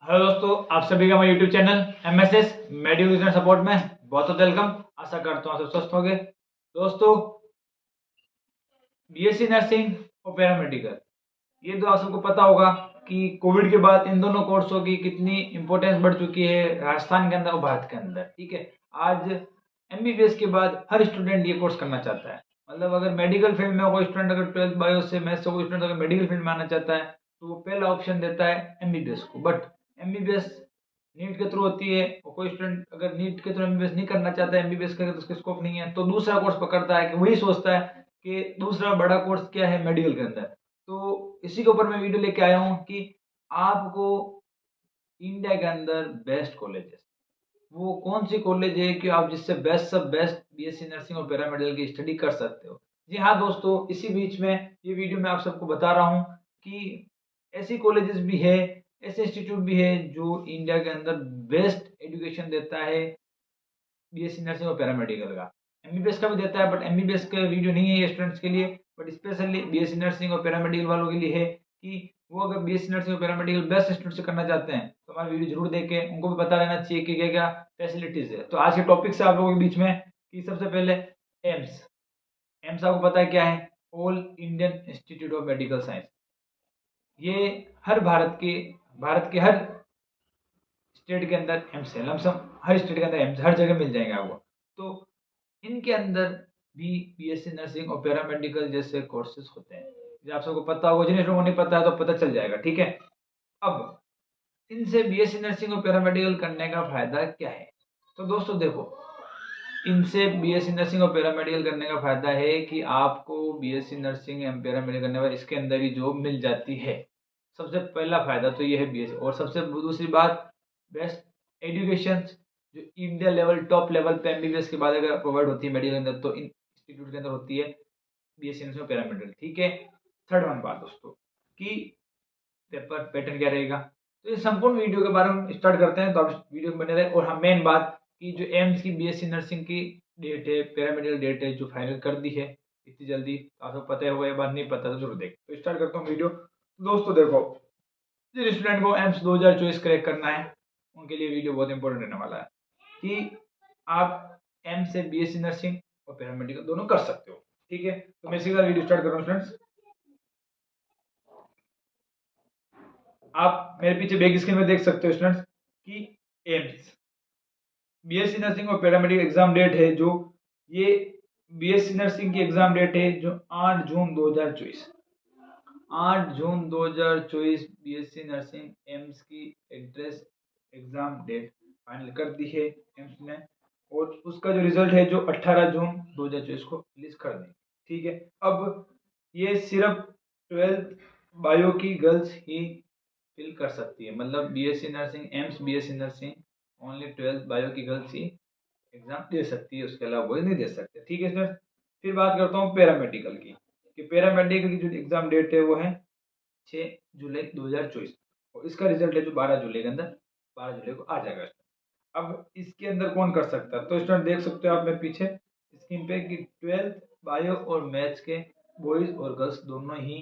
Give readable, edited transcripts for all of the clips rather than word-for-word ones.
Hello दोस्तों, आप सभी का मेरे YouTube channel MSS medical support में बहुत बहुत वेलकम। आशा करता हूँ आप सब स्वस्थ होंगे। दोस्तों, बीएससी नर्सिंग और पैरामेडिकल, ये तो आप सबको पता होगा कि कोविड के बाद इन दोनों कोर्सों की कितनी इंपॉर्टेंस बढ़ चुकी है राजस्थान के अंदर और भारत के अंदर। ठीक है, आज एमबीबीएस के बाद हर स्टूडेंट ये कोर्स करना चाहता है। मतलब अगर मेडिकल फील्ड में कोई स्टूडेंट, अगर 12th बायो से मैथ्स से कोई स्टूडेंट अगर मेडिकल फील्ड में आना चाहता है तो वो पहला ऑप्शन देता है एमबीबीएस को। बट एमबीबीएस नीट के थ्रू होती है, और कोई स्टूडेंट अगर नीट के थ्रू एमबीबीएस नहीं करना चाहता है, एमबीबीएस का तो उसका स्कोप नहीं है, तो दूसरा कोर्स पकड़ता है कि वही सोचता है कि दूसरा बड़ा कोर्स क्या है मेडिकल के अंदर। तो इसी के ऊपर मैं वीडियो लेके आया हूँ कि आपको इंडिया के अंदर बेस्ट कॉलेजेस वो कौन सी कॉलेज है कि आप जिससे बेस्ट सब बेस्ट बीएससी नर्सिंग और पैरामेडिकल की स्टडी कर सकते हो। जी हाँ दोस्तों, इसी बीच में ये वीडियो मैं आप सबको बता रहा हूँ कि ऐसी कॉलेजेस भी है, ऐसे इंस्टीट्यूट भी है जो इंडिया के अंदर बेस्ट एजुकेशन देता है बीएससी नर्सिंग और पैरामेडिकल का। एमबीबीएस का भी देता है, बट एमबीबीएस का वीडियो नहीं है ये स्टूडेंट्स के लिए, बट स्पेशली बीएससी नर्सिंग और पैरामेडिकल वालों के लिए है कि वो अगर बीएससी नर्सिंग और पैरामेडिकल बेस्ट इंस्टीट्यूट से करना चाहते हैं तो हमारा वीडियो जरूर देखें। उनको भी पता रहना चाहिए कि क्या क्या फैसिलिटीज है। तो आज के टॉपिक से आप लोगों के बीच में कि सबसे पहले एम्स। एम्स आपको पता है क्या है? All Indian institute of medical science. ये हर भारत के हर स्टेट के अंदर एम्स है। लमसम हर स्टेट के अंदर एम्स हर जगह मिल जाएंगे आपको। तो इनके अंदर भी बीएससी नर्सिंग और पैरामेडिकल जैसे कोर्सेज होते हैं। ये आप सबको पता होगा, जिन्हें लोगों को नहीं पता है तो पता चल जाएगा। ठीक है, अब इनसे बीएससी नर्सिंग और पैरामेडिकल करने का फायदा क्या है? तो दोस्तों देखो, इनसे बीएससी नर्सिंग और पैरामेडिकल करने का फायदा है कि आपको बीएससी नर्सिंग एंड पैरामेडिकल करने पर इसके अंदर ही जॉब मिल जाती है। सबसे पहला फायदा तो ये है बीएससी। और सबसे दूसरी बात, बेस्ट एजुकेशन जो इंडिया लेवल टॉप लेवल पे एमबीबीएस के बाद अगर प्रोवाइड होती है मेडिकल के अंदर, तो इन इंस्टीट्यूट के अंदर होती है बीएससी नर्सिंग और पैरामेडिकल। ठीक है, थर्ड वन बात दोस्तों कि पेपर पैटर्न क्या रहेगा। तो इस संपूर्ण वीडियो के बारे में स्टार्ट करते हैं, तो आप वीडियो में बने रहे। और हाँ, मेन बात कि जो एम्स की बीएससी नर्सिंग की डेट है, पैरामेडिकल डेट है जो फाइनल कर दी है इतनी जल्दी, तो आपको पता है होगा, ये बात नहीं पता तो जरूर देख। तो स्टार्ट करता हूँ वीडियो। दोस्तों देखो, जिन स्टूडेंट को एम्स 2024 क्रैक करना है उनके लिए वीडियो बहुत इंपॉर्टेंट रहने वाला है कि आप एम्स से बीएससी नर्सिंग और पैरामेडिकल दोनों कर सकते हो। ठीक है, तो मैं सीधा वीडियो स्टार्ट कर रहा हूँ स्टूडेंट्स। आप मेरे पीछे बैक स्क्रीन में देख सकते हो स्टूडेंट्स कि एम्स बीएससी नर्सिंग और पैरामेडिकल एग्जाम डेट है जो ये बीएससी नर्सिंग की एग्जाम डेट है जो 8 जून 2024। 8 जून 2024 बीएससी नर्सिंग एम्स की एड्रेस एग्जाम डेट फाइनल कर दी है एम्स ने। और उसका जो रिजल्ट है जो 18 जून 2024 को रिलीज कर देंगे। ठीक है, अब ये सिर्फ 12th बायो की गर्ल्स ही फिल कर सकती है। मतलब BSc nursing AIIMS BSc nursing only 12th bio की गर्ल्स ही एग्जाम दे सकती है, उसके अलावा वो नहीं दे सकते। ठीक है सर, फिर बात करता हूँ पैरामेडिकल की कि पैरामेडिकल की जो एग्जाम डेट है वो है 6 जुलाई 2024, और इसका रिजल्ट है जो 12 जुलाई के अंदर 12 जुलाई को आ जाएगा। अब इसके अंदर कौन कर सकता है? तो स्टूडेंट देख सकते हो आप मेरे पीछे स्क्रीन पे कि 12th बायो और मैथ्स के बॉयज और गर्ल्स दोनों ही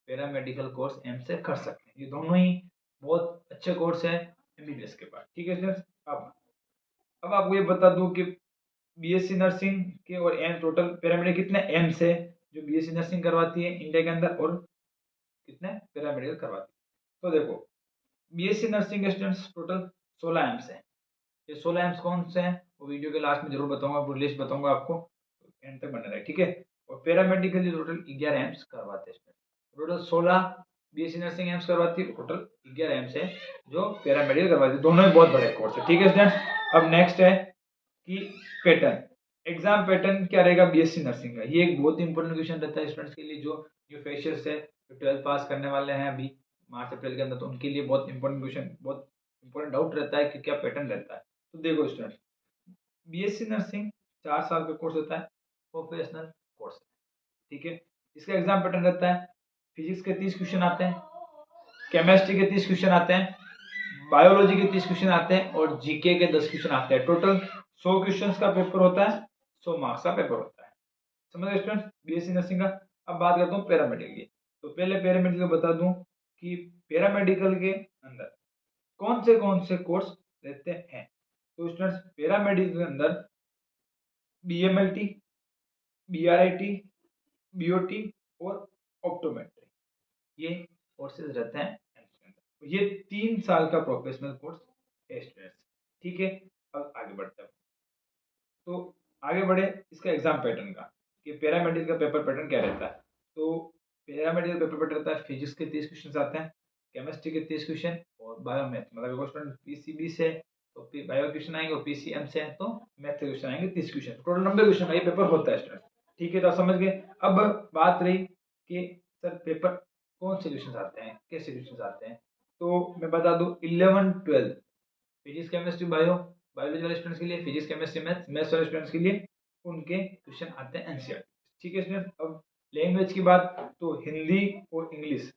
पैरामेडिकल कोर्स एम से कर सकते हैं। ये दोनों ही बहुत अच्छे कोर्स है एमबीबीएस के बाद। ठीक है स्टूडेंट्स, अब आपको ये बता दूं कि बीएससी नर्सिंग के और एम टोटल पैरामेडिकल कितने एम्स है जो बीएससी नर्सिंग करवाती है इंडिया के अंदर, और कितने पैरामेडिकल करवाती है। तो देखो, बीएससी नर्सिंग के स्टूडेंट्स टोटल 16 एम्स है। ये 16 एम्स कौन से हैं वो वीडियो के लास्ट में जरूर बताऊंगा, पूरी लिस्ट बताऊंगा आपको, एंड तक बने रहे। ठीक है, और पैरामेडिकल टोटल 11 एम्स करवाते हैं। टोटल 16 बीएससी नर्सिंग एम्स करवाती है, टोटल 11 एम्स है जो पैरामेडिकल करवाती है। दोनों ही बहुत बड़े कोर्स है। ठीक है स्टूडेंट्स, अब नेक्स्ट है कि पैटर्न, एग्जाम पैटर्न क्या रहेगा बीएससी नर्सिंग का। ये एक बहुत इंपॉर्टेंट क्वेश्चन रहता है स्टूडेंट्स के लिए जो जो फ्रेशर्स है, जो 12th पास करने वाले हैं अभी मार्च अप्रैल के अंदर, तो उनके लिए बहुत इंपॉर्टेंट क्वेश्चन, बहुत इंपॉर्टेंट डाउट रहता है कि क्या पैटर्न रहता है। तो देखो स्टूडेंट्स, बीएससी नर्सिंग 4 साल का कोर्स होता है, प्रोफेशनल कोर्स। ठीक है, इसका एग्जाम पैटर्न रहता है फिजिक्स के 30 क्वेश्चन आते हैं, केमिस्ट्री के 30 क्वेश्चन आते हैं, बायोलॉजी के 30 क्वेश्चन आते हैं, और जीके के 10 क्वेश्चन आते हैं। टोटल 100 क्वेश्चन का पेपर होता है, 100 मार्क्स का पेपर होता है। समझ गए स्टूडेंट बीएससी नर्सिंग का। अब बात करता हूँ पैरामेडिकल की। तो पहले पैरामेडिकल बता दूं कि पैरामेडिकल के अंदर कौन से कोर्स रहते हैं। तो स्टूडेंट्स पैरामेडिकल के अंदर BMLT, BRIT, BOT और ऑप्टोमेट्री, ये कोर्सेज रहते हैं एम्स के अंदर। ये 3 साल का प्रोफेशनल कोर्स है स्टूडेंट्स। ठीक है, अब आगे बढ़ते हैं। तो आगे बढ़े इसका एग्जाम पैटर्न का, कि पैरामेडिकल का पेपर पैटर्न क्या रहता है। तो पैरामेडिकल पेपर पैटर्न रहता है, फिजिक्स के 30 क्वेश्चन आते हैं, केमिस्ट्री के 30 क्वेश्चन और बायो मैथ, मतलब अगर स्टूडेंट PCB से तो बायो क्वेश्चन आएंगे, और PCM से तो मैथ के क्वेश्चन आएंगे 30 क्वेश्चन, टोटल 90 क्वेश्चन का ये पेपर होता है स्टूडेंट। ठीक है, तो आप समझ गए। अब बात रही कि सर पेपर कौन से क्वेश्चन आते हैं, कैसे क्वेश्चन आते हैं। तो मैं बता दूं 11 12 फिजिक्स केमिस्ट्री बायो, बायोलॉजी वाले स्टूडेंट्स के लिए, फिजिक्स केमिस्ट्री मैथ्स, मैथ्स वाले स्टूडेंट्स के लिए उनके क्वेश्चन आते हैं एनसीईआरटी। ठीक है स्टूडेंट। अब लैंग्वेज की बात, तो हिंदी और इंग्लिश,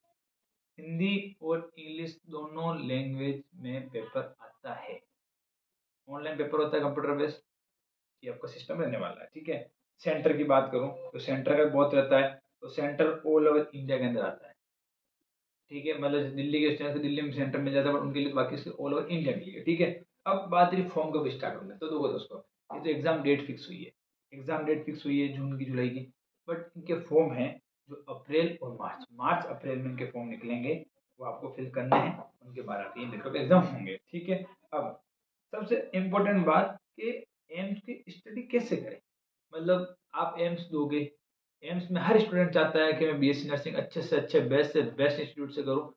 हिंदी और इंग्लिश दोनों लैंग्वेज में पेपर आता है। ऑनलाइन पेपर होता है कंप्यूटर बेस्ड, ये आपका सिस्टम रहने वाला है। ठीक है। सेंटर की बात करूं तो सेंटर का बहुत रहता है, तो सेंटर ऑल ओवर इंडिया के अंदर आता है। ठीक है, मतलब दिल्ली के स्टूडेंट्स को दिल्ली में सेंटर मिल जाता है, बट उनके लिए बाकी ऑल ओवर इंडिया के लिए। ठीक है। अब बात रही फॉर्म कब स्टार्ट होंगे, तो देखो दोस्तों, ये तो एग्जाम डेट फिक्स हुई है, एग्जाम डेट फिक्स हुई है जून की जुलाई की, बट इनके फॉर्म हैं जो अप्रैल और मार्च, मार्च अप्रैल में इनके फॉर्म निकलेंगे, वो आपको फिल करने हैं, उनके बाद आपके ये देखो एग्जाम होंगे। ठीक है। अब सबसे इम्पोर्टेंट बात कि एम्स की स्टडी कैसे करें, मतलब आप एम्स दोगे, एम्स में हर स्टूडेंट चाहता है कि मैं BSc नर्सिंग अच्छे से बेस्ट इंस्टीट्यूट से करूं,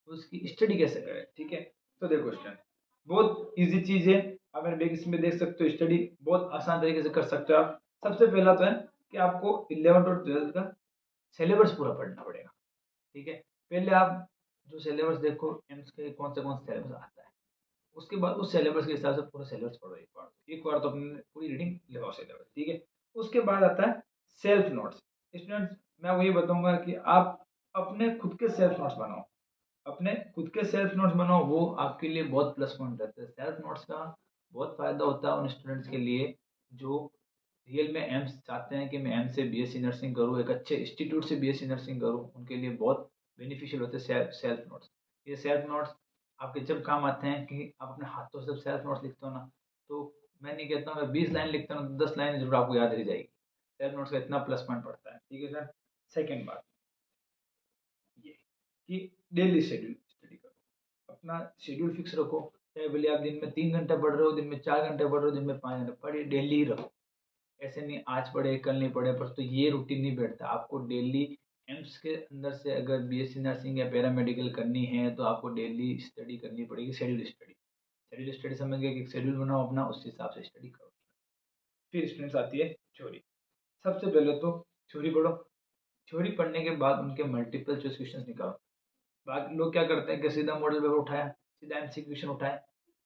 तो उसकी स्टडी कैसे करें। ठीक है। तो देखो स्टूडेंट, बहुत इजी चीज़ है, आप मेरे बेसिस में देख सकते हो, स्टडी बहुत आसान तरीके से कर सकते हो आप। सबसे पहला तो है कि आपको 11th और 12th का सिलेबस पूरा पढ़ना पड़ेगा। ठीक है। पहले आप जो सिलेबस देखो एम्स के कौन से सिलेबस आता है, उसके बाद उस सिलेबस के हिसाब से पूरा सिलेबस पढ़ो, एक बार तो अपने पूरी रीडिंग लगाओ सिलेबस। ठीक है। उसके बाद आता है सेल्फ नोट्स। स्टूडेंट्स, मैं वही बताऊंगा कि आप अपने खुद के सेल्फ नोट्स बनाओ, अपने खुद के सेल्फ नोट्स बनाओ, वो आपके लिए बहुत प्लस पॉइंट रहता है। सेल्फ नोट्स का बहुत फायदा होता है उन स्टूडेंट्स के लिए जो रियल में एम्स चाहते हैं कि मैं एम्स से BSc नर्सिंग करूँ, एक अच्छे इंस्टीट्यूट से BSc नर्सिंग करूँ, उनके लिए बहुत बेनिफिशियल होते हैं सेल्फ नोट्स। ये सेल्फ नोट्स आपके जब काम आते हैं कि आप अपने हाथों से जब सेल्फ नोट्स लिखते हो ना, तो मैं नहीं कहता हूँ, मैं 20 लाइन लिखता हूँ तो 10 लाइन जरूर आपको याद रह जाएगी। सेल्फ नोट्स का इतना प्लस पॉइंट पड़ता है। ठीक है सर। सेकेंड बात ये कि डेली शेड्यूल स्टडी करो, अपना शेड्यूल फिक्स रखो, चाहे भले आप दिन में 3 घंटे पढ़ रहे हो, दिन में 4 घंटे पढ़ रहे हो, दिन में 5 घंटे पढ़िए, डेली रखो। ऐसे नहीं आज पढ़े कल नहीं पढ़े, पर तो ये रूटीन नहीं बैठता। आपको डेली एम्स के अंदर से अगर BSc नर्सिंग या पैरामेडिकल करनी है तो आपको डेली स्टडी करनी पड़ेगी, शेड्यूल स्टडी। शेड्यूल स्टडी समझ गए कि शेड्यूल बनाओ अपना, उस हिसाब से स्टडी करो। फिर स्टूडेंट्स आती है थ्योरी। सबसे पहले तो थ्योरी पढ़ो, थ्योरी पढ़ने के बाद उनके मल्टीपल चॉइस क्वेश्चन निकालो। बाकी लोग क्या करते हैं कि सीधा मॉडल पेपर उठाया, सीधा MCQ क्वेश्चन उठाया,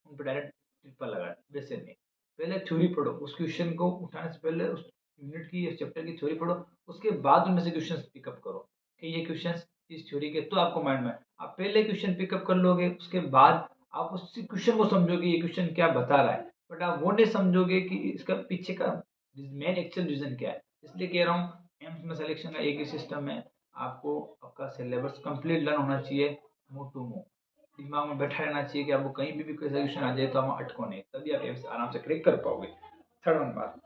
उन पर डायरेक्ट टिप्पा लगाया, वैसे नहीं। पहले थ्योरी पढ़ो, उस क्वेश्चन को उठाने से पहले उस यूनिट की या चैप्टर की थ्योरी पढ़ो, उसके बाद उनमें से क्वेश्चन पिकअप करो कि ये क्वेश्चन इस थ्योरी के, तो आपको माइंड में आप पहले क्वेश्चन पिकअप कर लोगे, उसके बाद आप उस क्वेश्चन को समझोगे ये क्वेश्चन क्या बता रहा है, बट आप वो नहीं समझोगे कि इसका पीछे का मेन एक्चुअल रीजन क्या है। इसलिए कह रहा हूँ एम्स में सिलेक्शन का एक ही सिस्टम है, आपको आपका सिलेबस कंप्लीट लर्न होना चाहिए, मुंह टू मुंह दिमाग में बैठा रहना चाहिए कि आपको कहीं भी कोई सजेशन आ जाए तो हम अटको नहीं, तभी आप एम्स आराम से क्रैक कर पाओगे। थर्ड वन बात,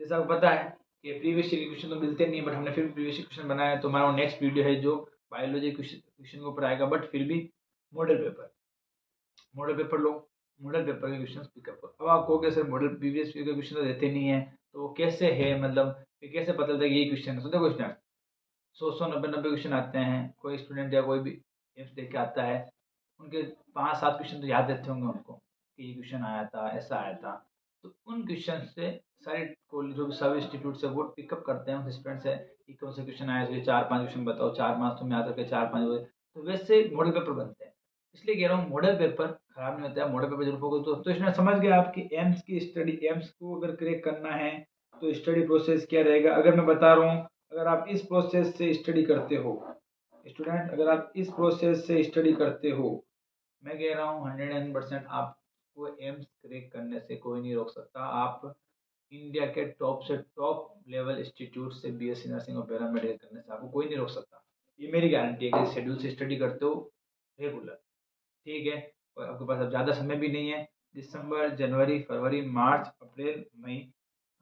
जैसा आपको पता है कि प्रीवियस ईयर क्वेश्चन तो मिलते नहीं, बट हमने फिर प्रीवियस क्वेश्चन बनाया है, तो हमारा नेक्स्ट वीडियो है जो बायोलॉजी क्वेश्चन के ऊपर आएगा, बट फिर भी मॉडल पेपर, मॉडल पेपर लो, मॉडल पेपर के क्वेश्चन पिकअप करो। अब आप कहोगे सर मॉडल प्रीवियस ईयर के क्वेश्चन तो देते नहीं है, तो वो कैसे है, मतलब ये कैसे पता चलता है कि ये क्वेश्चन है। तो देखो क्वेश्चन 100 100 90 90 क्वेश्चन आते हैं, कोई स्टूडेंट या कोई भी एम्स देख के आता है, उनके 5 7 क्वेश्चन तो याद रहते होंगे उनको कि ये क्वेश्चन आया था, ऐसा आया था। तो उन क्वेश्चन से सारे कॉलेज जो भी सब इंस्टीट्यूट से वो पिकअप करते हैं उन स्टूडेंट से कि कौन से क्वेश्चन आए, तो ये 4 5 क्वेश्चन बताओ, 4 5 तुम्हें याद रखे, 4 5 हुए, तो वैसे मॉडल पेपर बनते हैं। इसलिए कह रहा हूँ मॉडल पेपर खराब नहीं होता है, मॉडल पेपर जरूर फोकस दो। तो इसमें समझ गया आपकी एम्स की स्टडी, एम्स को अगर क्रैक करना है तो स्टडी प्रोसेस क्या रहेगा। अगर मैं बता रहा हूँ, अगर आप इस प्रोसेस से स्टडी करते हो स्टूडेंट, अगर आप इस प्रोसेस से स्टडी करते हो, मैं कह रहा हूँ 101% आपको एम्स क्रैक करने से कोई नहीं रोक सकता। आप इंडिया के टॉप से टॉप लेवल इंस्टीट्यूट से BSc नर्सिंग और पैरामेडिकल करने से आपको कोई नहीं रोक सकता। ये मेरी गारंटी है कि शेड्यूल से स्टडी करते हो रेगुलर। ठीक है। और आपके पास अब ज़्यादा समय भी नहीं है। दिसंबर, जनवरी, फरवरी, मार्च, अप्रैल, मई,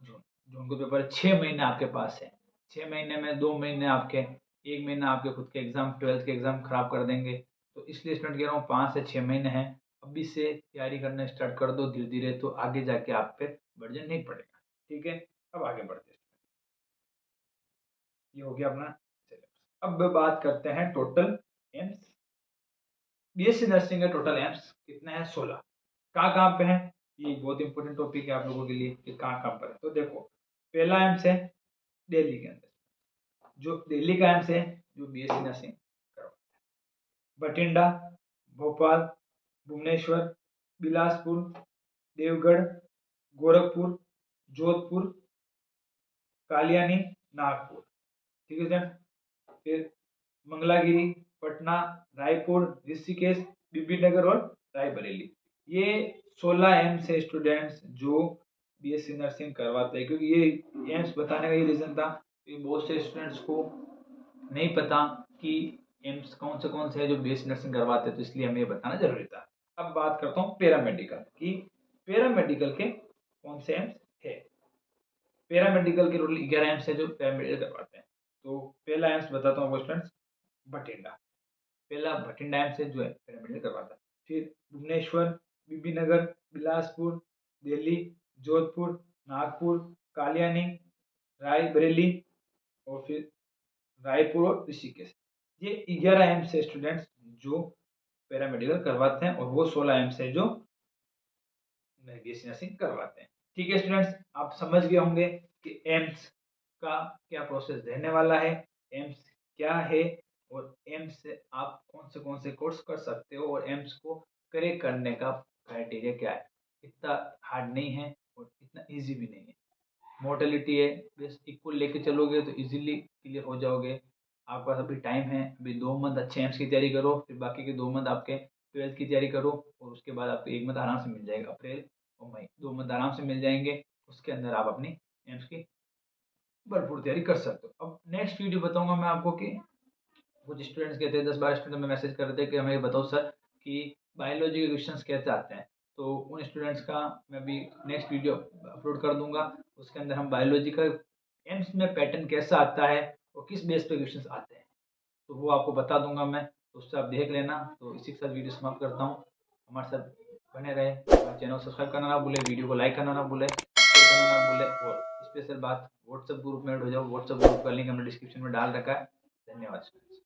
जून। जून को पेपर 6 महीने आपके पास है। 6 महीने में 2 महीने आपके, 1 महीना आपके खुद के एग्ज़ाम, 12th के एग्ज़ाम खराब कर देंगे। तो इसलिए स्टूडेंट कह रहा हूँ 5 से 6 महीने हैं, अभी से तैयारी करना स्टार्ट कर दो धीरे-धीरे, तो आगे जाके आप पे बर्डन नहीं पड़ेगा। ठीक है? अब आगे बढ़ते हैं। ये हो गया अपना सिलेबस। अब बात करते हैं टोटल एम्स। बीएससी नर्सिंग का टोटल एम्स कितना है? 16। कहाँ-कहाँ पे है? ये बहुत इंपॉर्टेंट टॉपिक है आप लोगों के लिए कि कहाँ-कहाँ पर है। तो देखो, पहला एम्स है दिल्ली के अंदर, जो दिल्ली का एम्स है, जो बीएससी नर्सिंग करवाता है। बठिंडा, भोपाल, भुवनेश्वर, बिलासपुर, देवगढ़, गोरखपुर, जोधपुर, कालियानी, नागपुर। ठीक है सर? फिर मंगलागिरी, पटना, रायपुर, ऋषिकेश, बीबीनगर और रायबरेली। ये 16 एम्स है स्टूडेंट्स जो बीएससी नर्सिंग करवाते हैं। क्योंकि ये एम्स बताने का ये रीज़न था कि बहुत से स्टूडेंट्स को नहीं पता कि एम्स कौन से है जो बीएससी नर्सिंग करवाते हैं, तो इसलिए हमें ये बताना ज़रूरी था। अब बात करता हूँ पैरामेडिकल की। पैरामेडिकल के कौन से एम्स है? पैरामेडिकल के टोटल 11 एम्स है जो पैरामेडिकल करवाते हैं। तो पहला एम्स बताता हूँ स्टूडेंट्स, बठिंडा। पहला बठिंडा एम्स है जो है पैरामेडिकल करवाता है। फिर भुवनेश्वर, बीबीनगर, बिलासपुर, दिल्ली, जोधपुर, नागपुर, कालियानी, रायबरेली और फिर रायपुर और ऋषिकेश। ये 11 एम्स है स्टूडेंट्स जो पैरामेडिकल करवाते हैं, और वो 16 एम्स है जो बीएससी नर्सिंग करवाते हैं। ठीक है स्टूडेंट्स, आप समझ गए होंगे कि एम्स का क्या प्रोसेस रहने वाला है, एम्स क्या है, और एम्स से आप कौन से कोर्स कर सकते हो, और एम्स को क्रैक करने का क्राइटेरिया क्या है। इतना हार्ड नहीं है और इतना इजी भी नहीं है। मोर्टेलिटी है, बस इक्वल लेके चलोगे तो इजीली क्लियर हो जाओगे। आपके पास अभी टाइम है, अभी 2 मंथ अच्छे एम्स की तैयारी करो, फिर बाकी के 2 मंथ आपके 12th की तैयारी करो, और उसके बाद आपको 1 मंथ आराम से मिल जाएगा, अप्रैल और मई 2 मंथ आराम से मिल जाएंगे। उसके अंदर आप अपनी एम्स की भरपूर तैयारी कर सकते हो। अब नेक्स्ट वीडियो बताऊंगा मैं आपको कि कुछ स्टूडेंट्स कहते हैं, 10-12 स्टूडेंट में मैसेज करते हैं कि हमें बताओ सर कि बायोलॉजी के क्वेश्चंस कैसे आते हैं। तो उन स्टूडेंट्स का मैं भी नेक्स्ट वीडियो अपलोड कर दूंगा। उसके अंदर हम बायोलॉजी का एम्स में पैटर्न कैसा आता है और किस बेस पे क्वेश्चंस आते हैं, तो वो आपको बता दूंगा मैं, तो उससे आप देख लेना। तो इसी के साथ वीडियो समाप्त करता हूँ। हमारे साथ बने रहे, हमारे चैनल को सब्सक्राइब करना ना भूले, वीडियो को लाइक करना ना भूले, शेयर करना ना भूले, और स्पेशल बात, व्हाट्सएप ग्रुप में ऐड हो जाओ। व्हाट्सएप ग्रुप का लिंक हमने डिस्क्रिप्शन में डाल रखा है। धन्यवाद।